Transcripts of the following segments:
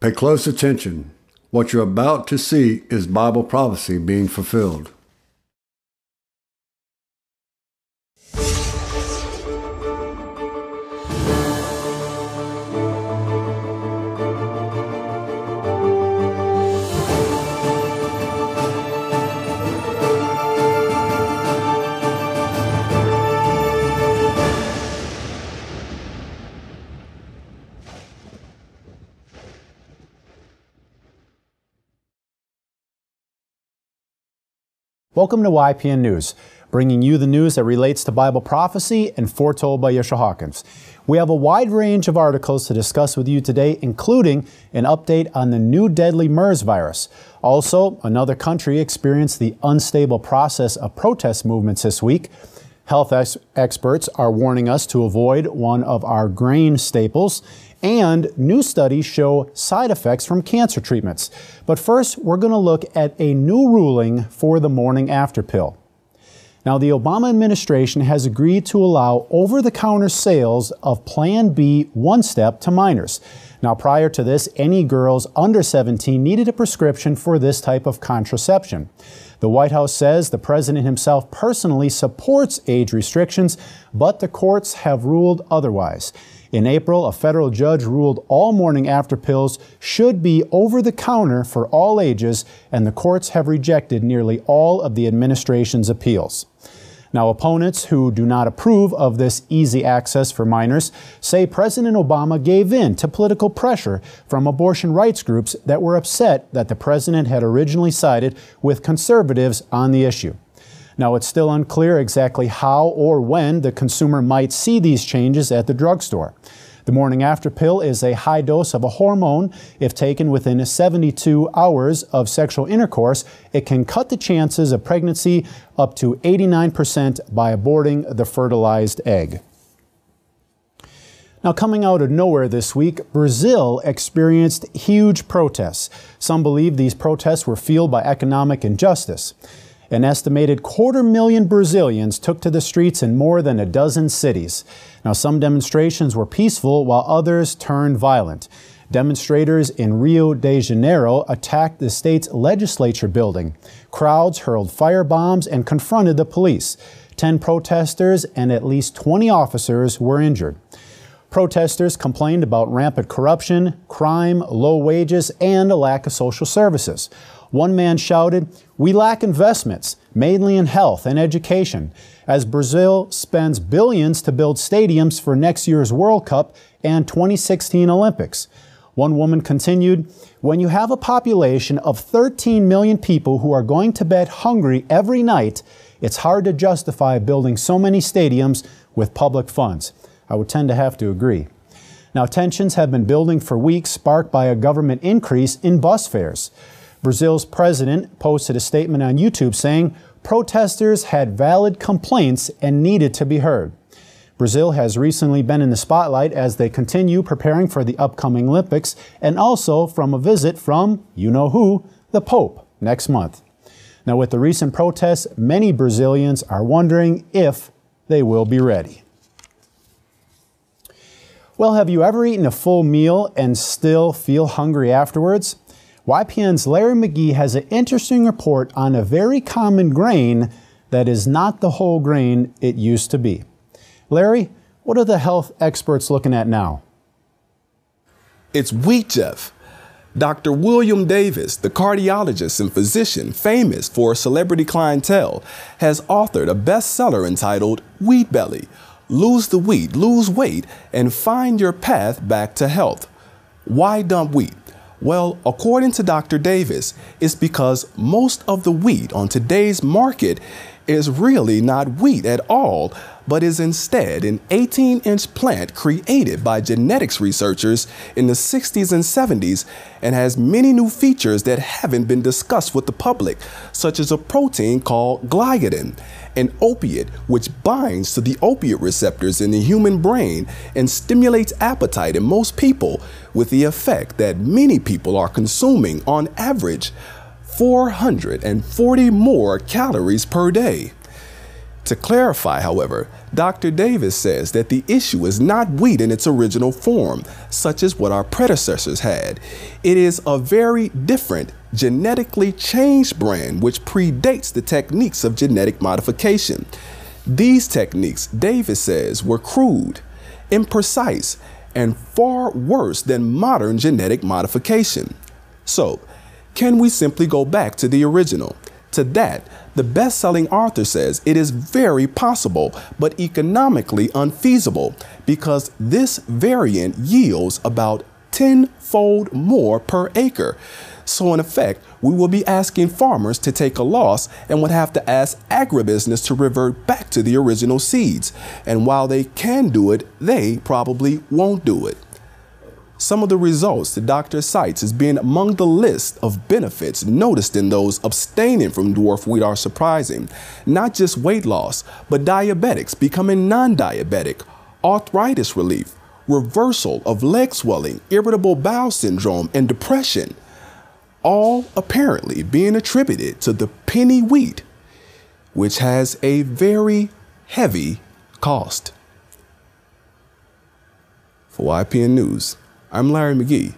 Pay close attention. What you're about to see is Bible prophecy being fulfilled. Welcome to YPN News, bringing you the news that relates to Bible prophecy and foretold by Yeshua Hawkins. We have a wide range of articles to discuss with you today, including an update on the new deadly MERS virus. Also, another country experienced the unstable process of protest movements this week. Health experts are warning us to avoid one of our grain staples, and new studies show side effects from cancer treatments. But first, we're going to look at a new ruling for the morning after pill. Now, the Obama administration has agreed to allow over-the-counter sales of Plan B one-step to minors. Now, prior to this, any girls under 17 needed a prescription for this type of contraception. The White House says the president himself personally supports age restrictions, but the courts have ruled otherwise. In April, a federal judge ruled all morning after pills should be over the counter for all ages, and the courts have rejected nearly all of the administration's appeals. Now, opponents who do not approve of this easy access for minors say President Obama gave in to political pressure from abortion rights groups that were upset that the president had originally sided with conservatives on the issue. Now, it's still unclear exactly how or when the consumer might see these changes at the drugstore. The morning after pill is a high dose of a hormone. If taken within 72 hours of sexual intercourse, it can cut the chances of pregnancy up to 89% by aborting the fertilized egg. Now, coming out of nowhere this week, Brazil experienced huge protests. Some believe these protests were fueled by economic injustice. An estimated 250,000 Brazilians took to the streets in more than a dozen cities. Now, some demonstrations were peaceful while others turned violent. Demonstrators in Rio de Janeiro attacked the state's legislature building. Crowds hurled firebombs and confronted the police. 10 protesters and at least 20 officers were injured. Protesters complained about rampant corruption, crime, low wages, and a lack of social services. One man shouted, "We lack investments, mainly in health and education, as Brazil spends billions to build stadiums for next year's World Cup and 2016 Olympics." One woman continued, "When you have a population of 13 million people who are going to bed hungry every night, it's hard to justify building so many stadiums with public funds." I would tend to have to agree. Now, tensions have been building for weeks, sparked by a government increase in bus fares. Brazil's president posted a statement on YouTube saying protesters had valid complaints and needed to be heard. Brazil has recently been in the spotlight as they continue preparing for the upcoming Olympics and also from a visit from, you know who, the Pope next month. Now, with the recent protests, many Brazilians are wondering if they will be ready. Well, have you ever eaten a full meal and still feel hungry afterwards? YPN's Larry McGee has an interesting report on a very common grain that is not the whole grain it used to be. Larry, what are the health experts looking at now? It's wheat, Jeff. Dr. William Davis, the cardiologist and physician famous for celebrity clientele, has authored a bestseller entitled Wheat Belly: Lose the Wheat, Lose Weight, and Find Your Path Back to Health. Why dump wheat? Well, according to Dr. Davis, it's because most of the wheat on today's market is really not wheat at all, but is instead an 18-inch plant created by genetics researchers in the 60s and 70s and has many new features that haven't been discussed with the public, such as a protein called gliadin, an opiate which binds to the opiate receptors in the human brain and stimulates appetite in most people, with the effect that many people are consuming on average 440 more calories per day. To clarify, however, Dr. Davis says that the issue is not wheat in its original form, such as what our predecessors had. It is a very different, genetically changed brand which predates the techniques of genetic modification. These techniques, Davis says, were crude, imprecise, and far worse than modern genetic modification. So, can we simply go back to the original? To that, the best-selling author says it is very possible, but economically unfeasible, because this variant yields about 10-fold more per acre. So in effect, we will be asking farmers to take a loss and would have to ask agribusiness to revert back to the original seeds. And while they can do it, they probably won't do it. Some of the results the doctor cites as being among the list of benefits noticed in those abstaining from dwarf wheat are surprising. Not just weight loss, but diabetics becoming non-diabetic, arthritis relief, reversal of leg swelling, irritable bowel syndrome, and depression. All apparently being attributed to the penny wheat, which has a very heavy cost. For YPN News, I'm Larry McGee.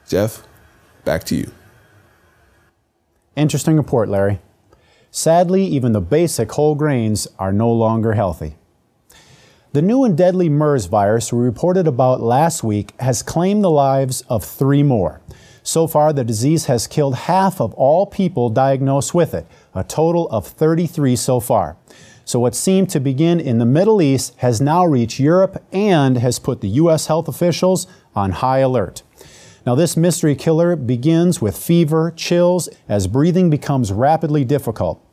Jeff, back to you. Interesting report, Larry. Sadly, even the basic whole grains are no longer healthy. The new and deadly MERS virus we reported about last week has claimed the lives of 3 more. So far, the disease has killed half of all people diagnosed with it, a total of 33 so far. So what seemed to begin in the Middle East has now reached Europe and has put the U.S. health officials on high alert. Now, this mystery killer begins with fever, chills, as breathing becomes rapidly difficult.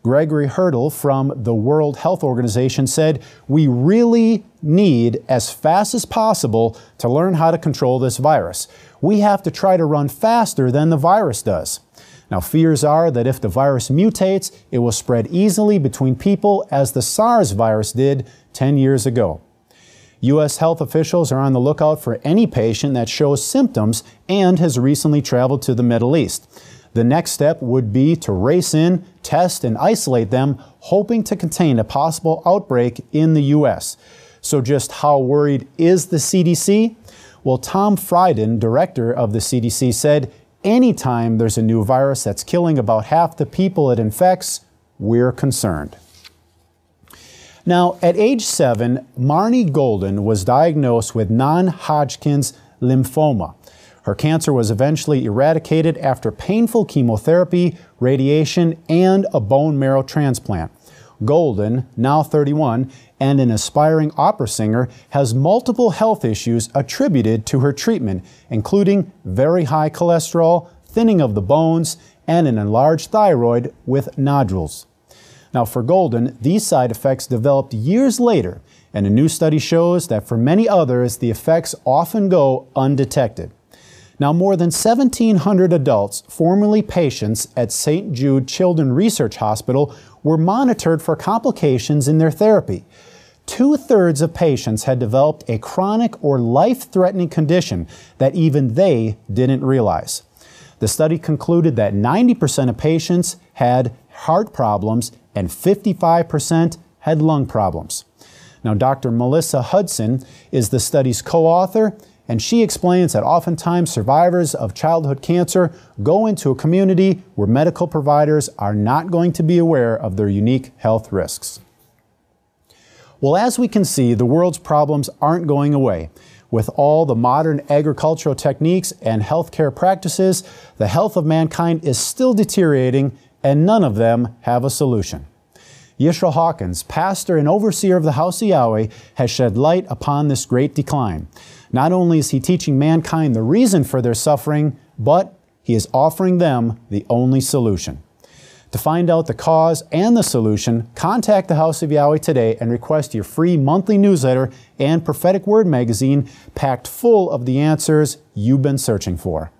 Gregory Hurdle from the World Health Organization said, "We really need, as fast as possible, to learn how to control this virus. We have to try to run faster than the virus does." Now, fears are that if the virus mutates, it will spread easily between people as the SARS virus did 10 years ago. U.S. health officials are on the lookout for any patient that shows symptoms and has recently traveled to the Middle East. The next step would be to race in, test, and isolate them, hoping to contain a possible outbreak in the U.S. So just how worried is the CDC? Well, Tom Frieden, director of the CDC, said, "Anytime there's a new virus that's killing about half the people it infects, we're concerned." Now, at age 7, Marnie Golden was diagnosed with non-Hodgkin's lymphoma. Her cancer was eventually eradicated after painful chemotherapy, radiation, and a bone marrow transplant. Golden, now 31, and an aspiring opera singer, has multiple health issues attributed to her treatment, including very high cholesterol, thinning of the bones, and an enlarged thyroid with nodules. Now, for Golden, these side effects developed years later, and a new study shows that for many others, the effects often go undetected. Now, more than 1,700 adults, formerly patients at St. Jude Children's Research Hospital, were monitored for complications in their therapy. 2/3 of patients had developed a chronic or life-threatening condition that even they didn't realize. The study concluded that 90% of patients had heart problems and 55% had lung problems. Now, Dr. Melissa Hudson is the study's co-author, and she explains that oftentimes survivors of childhood cancer go into a community where medical providers are not going to be aware of their unique health risks. Well, as we can see, the world's problems aren't going away. With all the modern agricultural techniques and healthcare practices, the health of mankind is still deteriorating, and none of them have a solution. Yishra Hawkins, pastor and overseer of the House of Yahweh, has shed light upon this great decline. Not only is he teaching mankind the reason for their suffering, but he is offering them the only solution. To find out the cause and the solution, contact the House of Yahweh today and request your free monthly newsletter and Prophetic Word magazine packed full of the answers you've been searching for.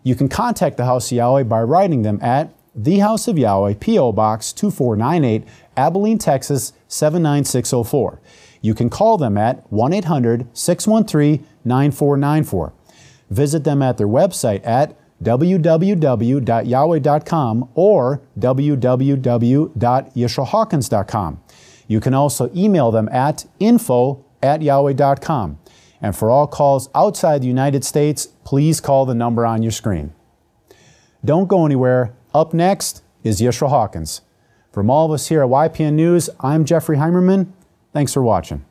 You can contact the House of Yahweh by writing them at The House of Yahweh, P.O. Box 2498, Abilene, Texas 79604. You can call them at 1-800-613-9494. Visit them at their website at www.yahweh.com or www.yishrahawkins.com. You can also email them at info@yahweh.com. And for all calls outside the United States, please call the number on your screen. Don't go anywhere. Up next is Yeshua Hawkins. From all of us here at YPN News, I'm Jeffrey Heimerman. Thanks for watching.